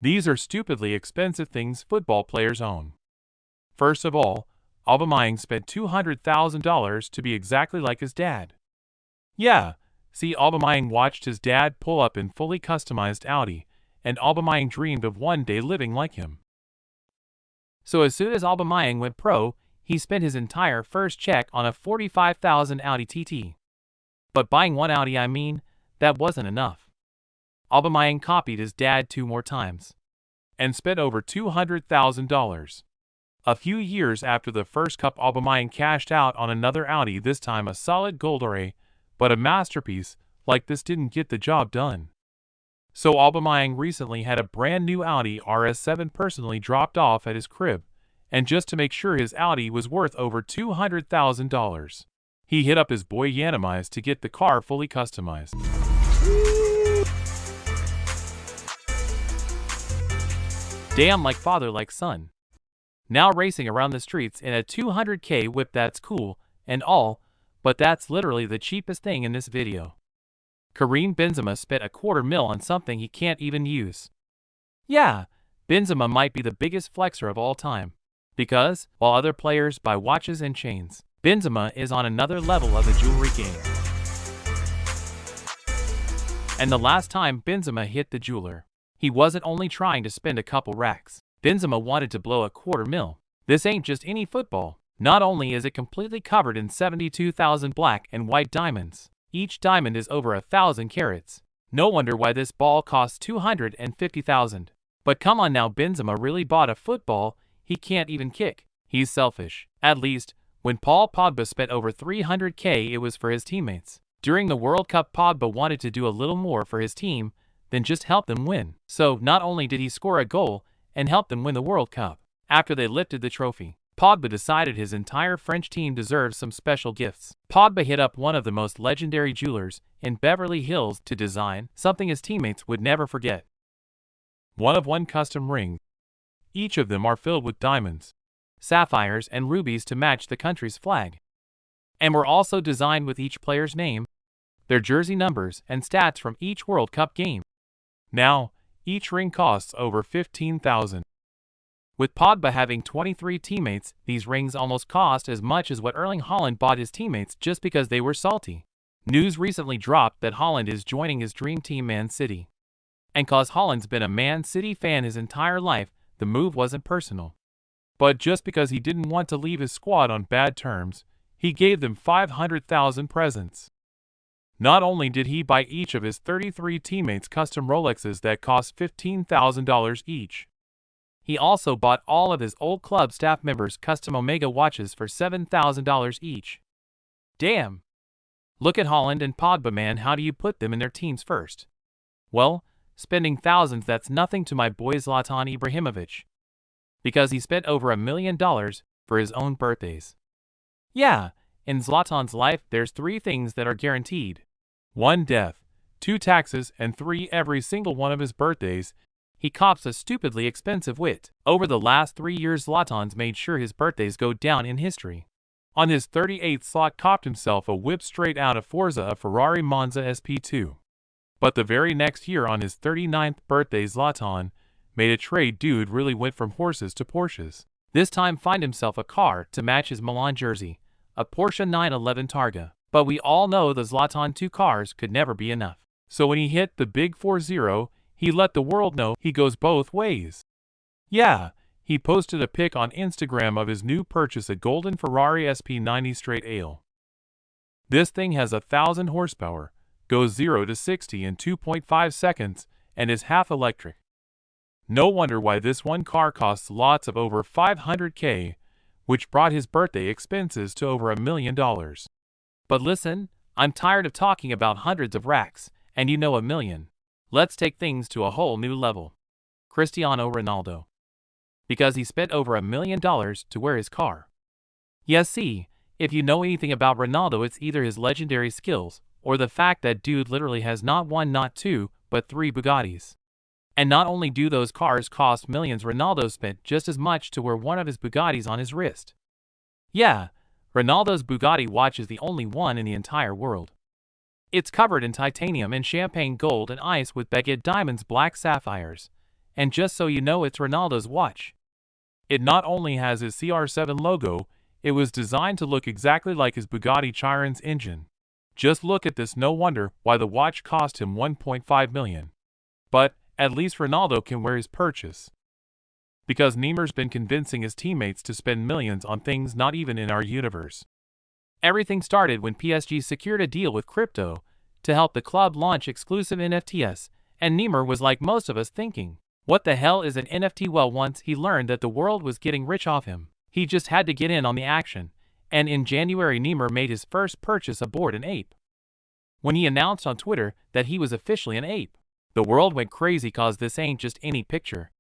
These are stupidly expensive things football players own. First of all, Aubameyang spent $200,000 to be exactly like his dad. Yeah, see, Aubameyang watched his dad pull up in fully customized Audi, and Aubameyang dreamed of one day living like him. So as soon as Aubameyang went pro, he spent his entire first check on a $45,000 Audi TT. But buying one Audi, that wasn't enough. Aubameyang copied his dad 2 more times and spent over $200,000. A few years after the first cup, Aubameyang cashed out on another Audi, this time a solid gold array, but a masterpiece like this didn't get the job done. So Aubameyang recently had a brand new Audi RS7 personally dropped off at his crib, and just to make sure his Audi was worth over $200,000, he hit up his boy Yanamize to get the car fully customized. Damn, like father like son. Now racing around the streets in a $200K whip, that's cool and all, but that's literally the cheapest thing in this video. Karim Benzema spent $250,000 on something he can't even use. Yeah, Benzema might be the biggest flexer of all time, because, while other players buy watches and chains, Benzema is on another level of the jewelry game. And the last time Benzema hit the jeweler, he wasn't only trying to spend a couple racks. Benzema wanted to blow $250,000. This ain't just any football. Not only is it completely covered in 72,000 black and white diamonds, each diamond is over 1,000 carats. No wonder why this ball costs $250,000. But come on now, Benzema really bought a football he can't even kick. He's selfish. At least, when Paul Pogba spent over $300K, it was for his teammates. During the World Cup, Pogba wanted to do a little more for his team than just help them win. So not only did he score a goal and help them win the World Cup, after they lifted the trophy, Pogba decided his entire French team deserves some special gifts. Pogba hit up one of the most legendary jewelers in Beverly Hills to design something his teammates would never forget. One-of-one custom rings. Each of them are filled with diamonds, sapphires, and rubies to match the country's flag, and were also designed with each player's name, their jersey numbers, and stats from each World Cup game. Now, each ring costs over $15,000. With Pogba having 23 teammates, these rings almost cost as much as what Erling Haaland bought his teammates just because they were salty. News recently dropped that Haaland is joining his dream team Man City. And cause Haaland's been a Man City fan his entire life, the move wasn't personal. But just because he didn't want to leave his squad on bad terms, he gave them $500,000 presents. Not only did he buy each of his 33 teammates custom Rolexes that cost $15,000 each, he also bought all of his old club staff members custom Omega watches for $7,000 each. Damn! Look at Haaland and Pogba, man, how do you put them in their teams first? Well, spending thousands, that's nothing to my boy Zlatan Ibrahimovic, because he spent over $1 million for his own birthdays. Yeah, in Zlatan's life there's 3 things that are guaranteed. 1 death, 2 taxes, and 3 every single one of his birthdays. He cops a stupidly expensive wit. Over the last 3 years, Zlatan's made sure his birthdays go down in history. On his 38th, Zlat copped himself a whip straight out of Forza, a Ferrari Monza SP2. But the very next year, on his 39th birthday, Zlatan made a trade. Dude really went from horses to Porsches. This time find himself a car to match his Milan jersey, a Porsche 911 Targa. But we all know the Zlatan 2 cars could never be enough. So when he hit the big 4-0, he let the world know he goes both ways. Yeah, he posted a pic on Instagram of his new purchase, a golden Ferrari SP90 straight ale. This thing has 1,000 horsepower, goes 0 to 60 in 2.5 seconds, and is half electric. No wonder why this one car costs lots of over $500K, which brought his birthday expenses to over $1 million. But listen, I'm tired of talking about hundreds of racks, and you know $1 million. Let's take things to a whole new level. Cristiano Ronaldo. Because he spent over $1 million to wear his car. Yes, see, if you know anything about Ronaldo, it's either his legendary skills, or the fact that dude literally has not 1, not 2, but 3 Bugattis. And not only do those cars cost millions, Ronaldo spent just as much to wear one of his Bugattis on his wrist. Yeah, Ronaldo's Bugatti watch is the only one in the entire world. It's covered in titanium and champagne gold and ice with baguette diamonds, black sapphires, And just so you know, it's Ronaldo's watch. It not only has his CR7 logo, it was designed to look exactly like his Bugatti Chiron's engine. Just look at this, no wonder why the watch cost him 1.5 million. But at least Ronaldo can wear his purchase. Because Neymar's been convincing his teammates to spend millions on things not even in our universe. Everything started when PSG secured a deal with crypto to help the club launch exclusive NFTs, and Neymar was like most of us thinking, what the hell is an NFT? Well, once he learned that the world was getting rich off him, he just had to get in on the action, and in January Neymar made his first purchase aboard an ape. When he announced on Twitter that he was officially an ape, the world went crazy cause this ain't just any picture.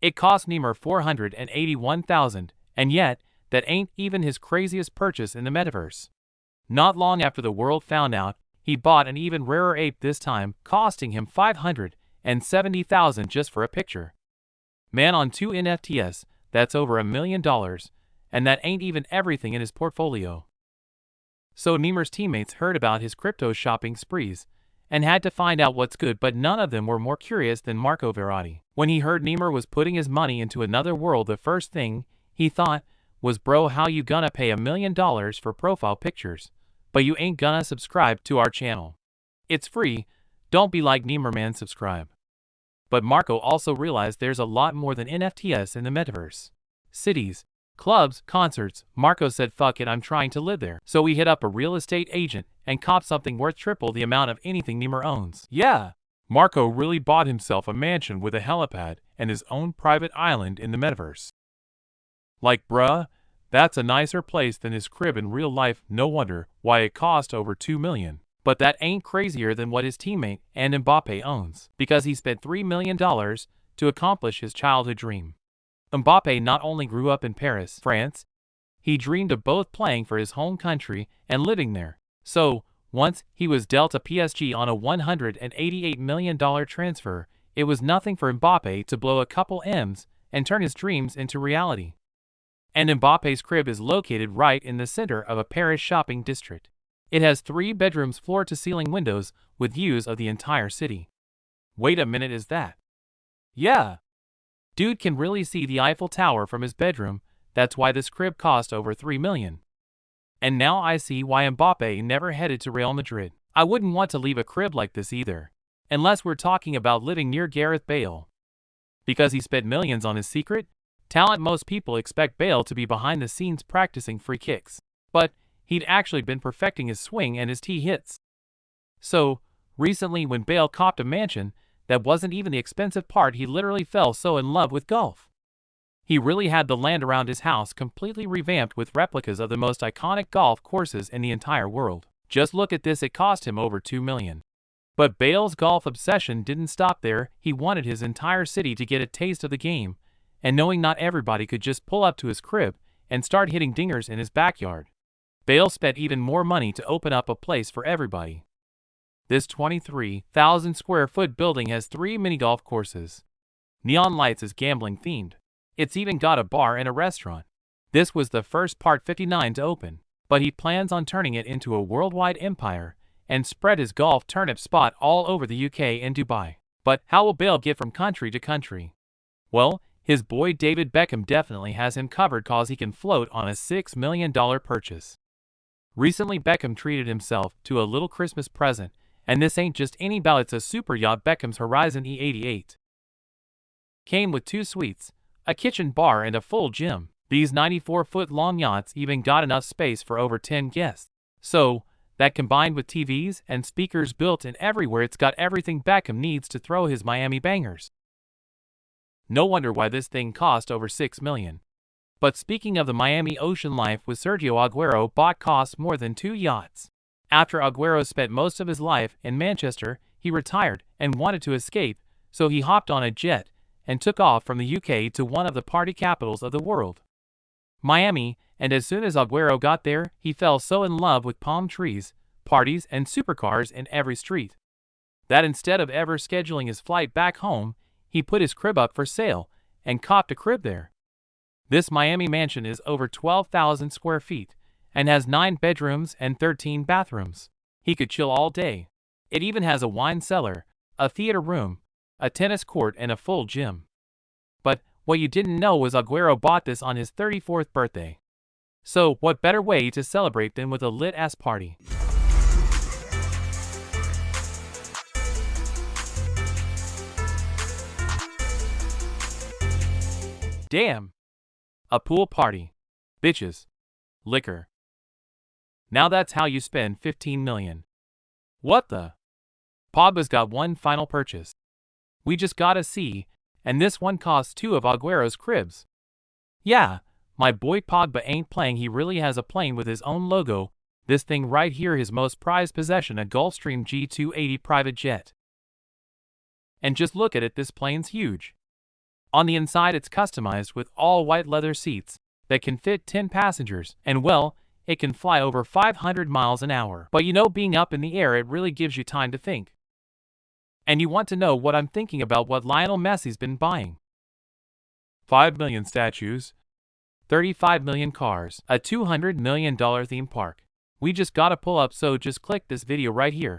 It cost Neymar 481,000, and yet, that ain't even his craziest purchase in the metaverse. Not long after the world found out, he bought an even rarer ape, this time costing him 570,000 just for a picture. Man, on 2 NFTs, that's over $1 million, and that ain't even everything in his portfolio. So Neymar's teammates heard about his crypto shopping sprees, and had to find out what's good, but none of them were more curious than Marco Verratti. When he heard Neymar was putting his money into another world, the first thing he thought was, bro, how you gonna pay $1 million for profile pictures, but you ain't gonna subscribe to our channel? It's free, don't be like Neymar, man, subscribe. But Marco also realized there's a lot more than NFTs in the metaverse. Cities, clubs, concerts. Marco said, fuck it, I'm trying to live there. So he hit up a real estate agent and copped something worth triple the amount of anything Neymar owns. Yeah, Marco really bought himself a mansion with a helipad and his own private island in the metaverse. Like, bruh, that's a nicer place than his crib in real life. No wonder why it cost over 2 million. But that ain't crazier than what his teammate and Mbappe owns, because he spent $3 million to accomplish his childhood dream. Mbappe not only grew up in Paris, France, he dreamed of both playing for his home country and living there. So, once he was dealt a PSG on a $188 million transfer, it was nothing for Mbappe to blow a couple M's and turn his dreams into reality. And Mbappe's crib is located right in the center of a Paris shopping district. It has 3 bedrooms, floor-to-ceiling windows with views of the entire city. Wait a minute, is that? Yeah. Dude can really see the Eiffel Tower from his bedroom. That's why this crib cost over 3 million. And now I see why Mbappe never headed to Real Madrid. I wouldn't want to leave a crib like this either, unless we're talking about living near Gareth Bale. Because he spent millions on his secret talent, most people expect Bale to be behind the scenes practicing free kicks. But he'd actually been perfecting his swing and his tee hits. So, recently when Bale copped a mansion, that wasn't even the expensive part. He literally fell so in love with golf. He really had the land around his house completely revamped with replicas of the most iconic golf courses in the entire world. Just look at this, it cost him over 2 million. But Bale's golf obsession didn't stop there. He wanted his entire city to get a taste of the game, and knowing not everybody could just pull up to his crib and start hitting dingers in his backyard, Bale spent even more money to open up a place for everybody. This 23,000 square foot building has 3 mini golf courses. Neon lights is gambling themed. It's even got a bar and a restaurant. This was the first Part 59 to open, but he plans on turning it into a worldwide empire and spread his golf turnip spot all over the UK and Dubai. But how will Bale get from country to country? Well, his boy David Beckham definitely has him covered cause he can float on a $6 million purchase. Recently Beckham treated himself to a little Christmas present, and this ain't just any bell, it's a super yacht, Beckham's Horizon E88. Came with 2 suites, a kitchen, bar, and a full gym. These 94-foot-long yachts even got enough space for over 10 guests. So, that combined with TVs and speakers built in everywhere, it's got everything Beckham needs to throw his Miami bangers. No wonder why this thing cost over 6 million. But speaking of the Miami ocean life with Sergio Aguero, bought cost more than 2 yachts. After Aguero spent most of his life in Manchester, he retired and wanted to escape, so he hopped on a jet and took off from the UK to one of the party capitals of the world, Miami, and as soon as Aguero got there, he fell so in love with palm trees, parties, and supercars in every street, that instead of ever scheduling his flight back home, he put his crib up for sale and copped a crib there. This Miami mansion is over 12,000 square feet and has 9 bedrooms and 13 bathrooms. He could chill all day. It even has a wine cellar, a theater room, a tennis court, and a full gym. But what you didn't know was Aguero bought this on his 34th birthday. So, what better way to celebrate than with a lit-ass party? Damn! A pool party. Bitches. Liquor. Now that's how you spend 15 million. What the? Pogba's got one final purchase. We just gotta see, and this one costs 2 of Aguero's cribs. Yeah, my boy Pogba ain't playing, he really has a plane with his own logo, this thing right here his most prized possession, a Gulfstream G280 private jet. And just look at it, this plane's huge. On the inside it's customized with all white leather seats that can fit 10 passengers, and well, it can fly over 500 miles an hour. But you know, being up in the air, it really gives you time to think. And you want to know what I'm thinking about? What Lionel Messi's been buying. 5 million statues, 35 million cars, a $200 million theme park. We just gotta pull up, so just click this video right here